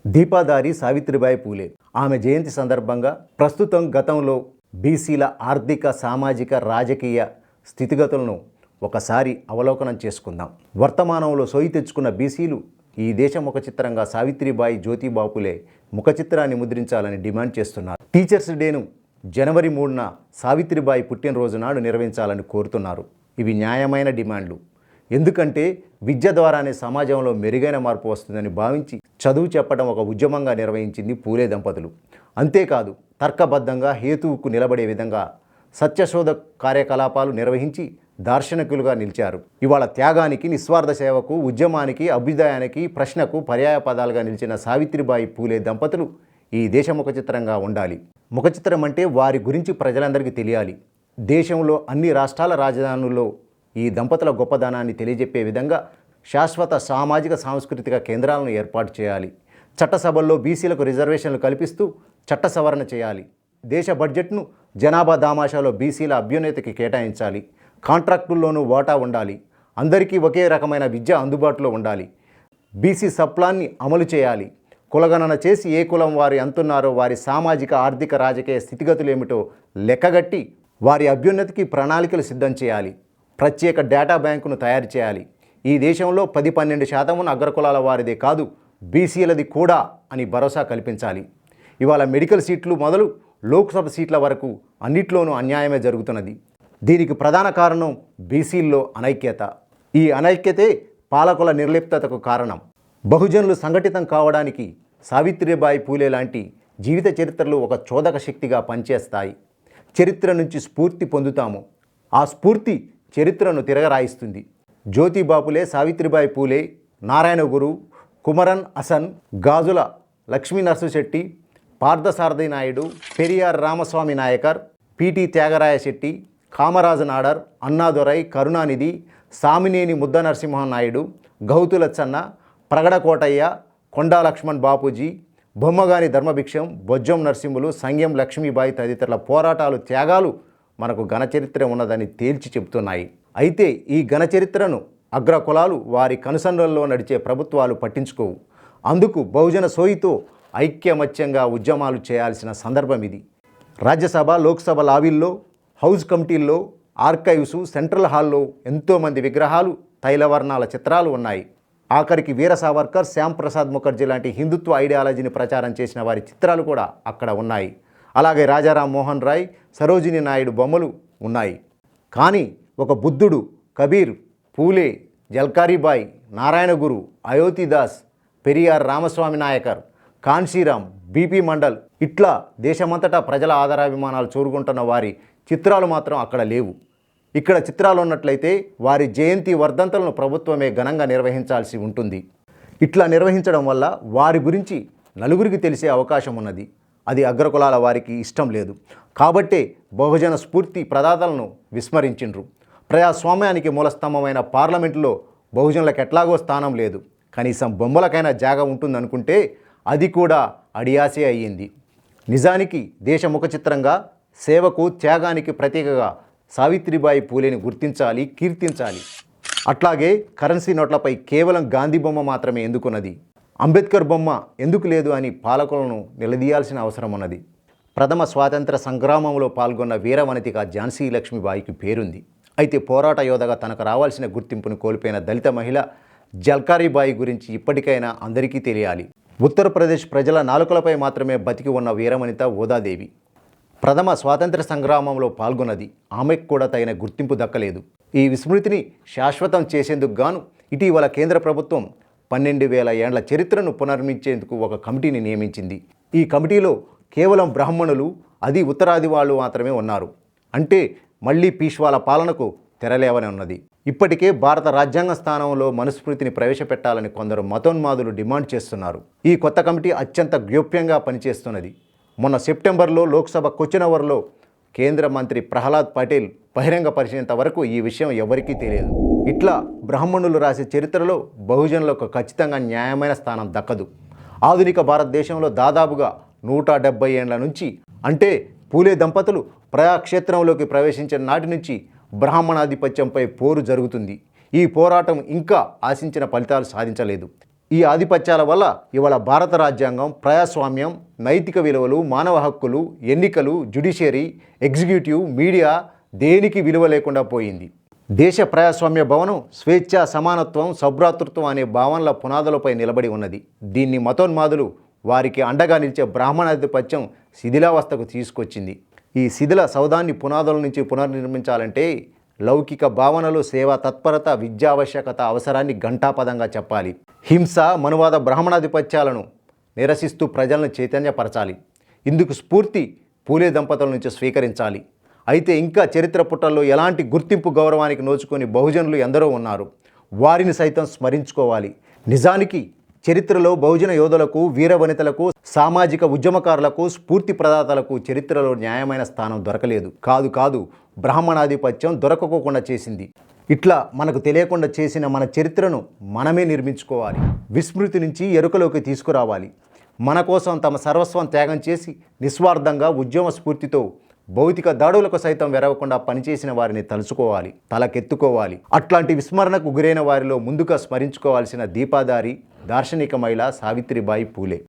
దీపాదారి సావిత్రిబాయి పూలే. ఆమె జయంతి సందర్భంగా ప్రస్తుతం గతంలో బీసీల ఆర్థిక, సామాజిక, రాజకీయ స్థితిగతులను ఒకసారి అవలోకనం చేసుకుందాం. వర్తమానంలో సోయి తెచ్చుకున్న బీసీలు ఈ దేశ ముఖ చిత్రంగా సావిత్రిబాయి జ్యోతిబా పూలే ముఖ చిత్రాన్ని ముద్రించాలని డిమాండ్ చేస్తున్నారు. టీచర్స్ డేను జనవరి 3న సావిత్రిబాయి పుట్టినరోజు నాడు నిర్వహించాలని కోరుతున్నారు. ఇవి న్యాయమైన డిమాండ్లు. ఎందుకంటే విద్య ద్వారానే సమాజంలో మెరుగైన మార్పు వస్తుందని భావించి చదువు చెప్పడం ఒక ఉద్యమంగా నిర్వహించింది పూలే దంపతులు. అంతేకాదు తర్కబద్ధంగా హేతువుకు నిలబడే విధంగా సత్యశోధ కార్యకలాపాలు నిర్వహించి దార్శనికులుగా నిలిచారు. ఇవాళ త్యాగానికి, నిస్వార్థ సేవకు, ఉద్యమానికి, అభ్యుదయానికి, ప్రశ్నకు పర్యాయ పదాలుగా నిలిచిన సావిత్రిబాయి పూలే దంపతులు ఈ దేశ ముఖ చిత్రంగా ఉండాలి. ముఖ చిత్రం అంటే వారి గురించి ప్రజలందరికీ తెలియాలి. దేశంలో అన్ని రాష్ట్రాల రాజధానుల్లో ఈ దంపతుల గొప్పదనాన్ని తెలియజెప్పే విధంగా శాశ్వత సామాజిక సాంస్కృతిక కేంద్రాలను ఏర్పాటు చేయాలి. చట్టసభల్లో బీసీలకు రిజర్వేషన్లు కల్పిస్తూ చట్ట సవరణ చేయాలి. దేశ బడ్జెట్ను జనాభా దామాషాలో బీసీల అభ్యున్నతికి కేటాయించాలి. కాంట్రాక్టుల్లోనూ వాటా ఉండాలి. అందరికీ ఒకే రకమైన విద్య అందుబాటులో ఉండాలి. బీసీ సప్లాన్ని అమలు చేయాలి. కులగణన చేసి ఏ కులం వారు ఎంతున్నారో వారి సామాజిక, ఆర్థిక, రాజకీయ స్థితిగతులు ఏమిటో లెక్కగట్టి వారి అభ్యున్నతికి ప్రణాళికలు సిద్ధం చేయాలి. ప్రత్యేక డేటా బ్యాంకును తయారు చేయాలి. ఈ దేశంలో 10-12% అగ్రకులాల వారిదే కాదు, బీసీలది కూడా అని భరోసా కల్పించాలి. ఇవాళ మెడికల్ సీట్లు మొదలు లోక్సభ సీట్ల వరకు అన్నిట్లోనూ అన్యాయమే జరుగుతున్నది. దీనికి ప్రధాన కారణం బీసీల్లో అనైక్యత. ఈ అనైక్యతే పాలకుల నిర్లిప్తతకు కారణం. బహుజనులు సంఘటితం కావడానికి సావిత్రిబాయి పూలే లాంటి జీవిత చరిత్రలు ఒక చోదక శక్తిగా పనిచేస్తాయి. చరిత్ర నుంచి స్ఫూర్తి పొందుతాము. ఆ స్ఫూర్తి చరిత్రను తిరగరాయిస్తుంది. జ్యోతిబా పూలే, సావిత్రిబాయి పూలే, నారాయణ గురు, కుమరన్ హసన్, గాజుల లక్ష్మీ నరసింహశెట్టి, పార్థసారథి నాయుడు, పెరియార్ రామస్వామి నాయకర్, పిటి త్యాగరాయ శెట్టి, కామరాజ నాడర్, అన్నాదొరై, కరుణానిధి, సామినేని ముద్ద నరసింహన్ నాయుడు, గౌతులచ్చన్న, ప్రగడకోటయ్య, కొండా లక్ష్మణ్ బాపూజీ, బొమ్మగాని ధర్మభిక్షం, బొజ్జం నరసింహులు, సంగెం లక్ష్మీబాయి తదితరుల పోరాటాలు, త్యాగాలు మనకు ఘనచరిత్ర ఉన్నదని తేల్చి చెబుతున్నాయి. అయితే ఈ ఘనచరిత్రను అగ్ర కులాలు, వారి కనుసన్నల్లో నడిచే ప్రభుత్వాలు పట్టించుకోవు. అందుకు బహుజన సోయితో ఐక్యమత్యంగా ఉద్యమాలు చేయాల్సిన సందర్భం ఇది. రాజ్యసభ, లోక్సభ లాబీల్లో, హౌస్ కమిటీల్లో, ఆర్కైవ్స్, సెంట్రల్ హాల్లో ఎంతోమంది విగ్రహాలు, తైలవర్ణాల చిత్రాలు ఉన్నాయి. ఆఖరికి వీర సావర్కర్, శ్యామ్ ప్రసాద్ ముఖర్జీ లాంటి హిందుత్వ ఐడియాలజీని ప్రచారం చేసిన వారి చిత్రాలు కూడా అక్కడ ఉన్నాయి. అలాగే రాజారాం మోహన్ రాయ్, సరోజిని నాయుడు బొమ్మలు ఉన్నాయి. కానీ ఒక బుద్ధుడు, కబీర్, పూలే, జల్కారీబాయి, నారాయణ గురు, అయోతిదాస్, పెరియార్ రామస్వామి నాయకర్, కాన్షీరాం, బీపీ మండల్ ఇట్లా దేశమంతటా ప్రజల ఆదరాభిమానాలు చూరుకుంటున్న వారి చిత్రాలు మాత్రం అక్కడ లేవు. ఇక్కడ చిత్రాలు ఉన్నట్లయితే వారి జయంతి వర్ధంతులను ప్రభుత్వమే ఘనంగా నిర్వహించాల్సి ఉంటుంది. ఇట్లా నిర్వహించడం వల్ల వారి గురించి నలుగురికి తెలిసే అవకాశం ఉన్నది. అది అగ్రకులాల వారికి ఇష్టం లేదు. కాబట్టే బహుజన స్ఫూర్తి ప్రదాతలను విస్మరించిండ్రు. ప్రజాస్వామ్యానికి మూలస్తంభమైన పార్లమెంటులో బహుజనులకు ఎట్లాగో స్థానం లేదు. కనీసం బొమ్మలకైనా జాగా ఉంటుందనుకుంటే అది కూడా అడియాసే అయ్యింది. నిజానికి దేశ ముఖ చిత్రంగా, సేవకు, త్యాగానికి ప్రతీకగా సావిత్రిబాయి పూలేని గుర్తించాలి, కీర్తించాలి. అట్లాగే కరెన్సీ నోట్లపై కేవలం గాంధీ బొమ్మ మాత్రమే ఎందుకున్నది, అంబేద్కర్ బొమ్మ ఎందుకు లేదు అని పాలకులను నిలదీయాల్సిన అవసరం ఉన్నది. ప్రథమ స్వాతంత్ర సంగ్రామంలో పాల్గొన్న వీరవనితిగా ఝాన్సీ లక్ష్మీబాయికి పేరుంది. అయితే పోరాట యోధగా తనకు రావాల్సిన గుర్తింపును కోల్పోయిన దళిత మహిళ జల్కారీబాయి గురించి ఇప్పటికైనా అందరికీ తెలియాలి. ఉత్తరప్రదేశ్ ప్రజల నాలుకలపై మాత్రమే బతికి ఉన్న వీరవనిత ఓదాదేవి. ప్రథమ స్వాతంత్ర సంగ్రామంలో పాల్గొన్నది. ఆమెకు కూడా తగిన గుర్తింపు దక్కలేదు. ఈ విస్మృతిని శాశ్వతం చేసేందుకు గాను ఇటీవల కేంద్ర ప్రభుత్వం 12,000 ఏండ్ల చరిత్రను పునర్మించేందుకు ఒక కమిటీని నియమించింది. ఈ కమిటీలో కేవలం బ్రాహ్మణులు, అది ఉత్తరాది వాళ్ళు మాత్రమే ఉన్నారు. అంటే మళ్ళీ పీష్వాల పాలనకు తెరలేవని ఉన్నది. ఇప్పటికే భారత రాజ్యాంగ స్థానంలో మనుస్మృతిని ప్రవేశపెట్టాలని కొందరు మతోన్మాదులు డిమాండ్ చేస్తున్నారు. ఈ కొత్త కమిటీ అత్యంత గోప్యంగా పనిచేస్తున్నది. మొన్న సెప్టెంబర్లో లోక్సభ క్వశ్చన్ అవర్లో కేంద్ర మంత్రి ప్రహ్లాద్ పటేల్ బహిరంగపరిచినంత వరకు ఈ విషయం ఎవరికీ తెలియదు. ఇట్లా బ్రాహ్మణులు రాసే చరిత్రలో బహుజనులకు ఖచ్చితంగా న్యాయమైన స్థానం దక్కదు. ఆధునిక భారతదేశంలో దాదాపుగా 170 ఏండ్ల నుంచి, అంటే పూలే దంపతులు ప్రజాక్షేత్రంలోకి ప్రవేశించిన నాటి నుంచి బ్రాహ్మణాధిపత్యంపై పోరు జరుగుతుంది. ఈ పోరాటం ఇంకా ఆశించిన ఫలితాలు సాధించలేదు. ఈ ఆధిపత్యాల వల్ల ఇవాళ భారత రాజ్యాంగం, ప్రజాస్వామ్యం, నైతిక విలువలు, మానవ హక్కులు, ఎన్నికలు, జ్యుడిషియరీ, ఎగ్జిక్యూటివ్, మీడియా దేనికి విలువ లేకుండా పోయింది. దేశ ప్రజాస్వామ్య భవనం స్వేచ్ఛ, సమానత్వం, సౌభ్రాతృత్వం అనే భావనల పునాదులపై నిలబడి ఉన్నది. దీన్ని మతోన్మాదులు వారికి అండగా నిలిచే బ్రాహ్మణాధిపత్యం శిథిలావస్థకు తీసుకొచ్చింది. ఈ శిథిల సౌధాన్ని పునాదుల నుంచి పునర్నిర్మించాలంటే లౌకిక భావనలు, సేవా తత్పరత, విద్యావశ్యకత అవసరాన్ని ఘంటాపదంగా చెప్పాలి. హింస, మనువాద బ్రాహ్మణాధిపత్యాలను నిరసిస్తూ ప్రజలను చైతన్యపరచాలి. ఇందుకు స్ఫూర్తి పూలే దంపతుల నుంచి స్వీకరించాలి. అయితే ఇంకా చరిత్ర పుటల్లో ఎలాంటి గుర్తింపు, గౌరవానికి నోచుకొని బహుజనులు ఎందరో ఉన్నారు. వారిని సైతం స్మరించుకోవాలి. నిజానికి చరిత్రలో బహుజన యోధులకు, వీర వనితలకు, సామాజిక ఉద్యమకారులకు, స్ఫూర్తి ప్రదాతలకు చరిత్రలో న్యాయమైన స్థానం దొరకలేదు. కాదు బ్రాహ్మణాధిపత్యం దొరకకోకుండా చేసింది. ఇట్లా మనకు తెలియకుండా చేసిన మన చరిత్రను మనమే నిర్మించుకోవాలి. విస్మృతి నుంచి ఎరుకలోకి తీసుకురావాలి. మన కోసం తమ సర్వస్వం త్యాగం చేసి నిస్వార్థంగా ఉద్యమ స్ఫూర్తితో భౌతిక దాడులకు సైతం వెరవకుండా పనిచేసిన వారిని తలుచుకోవాలి, తలకెత్తుకోవాలి. అట్లాంటి విస్మరణకు గురైన వారిలో ముందుగా స్మరించుకోవాల్సిన దీపాదారి, దార్శనిక మహిళ సావిత్రిబాయి పూలే.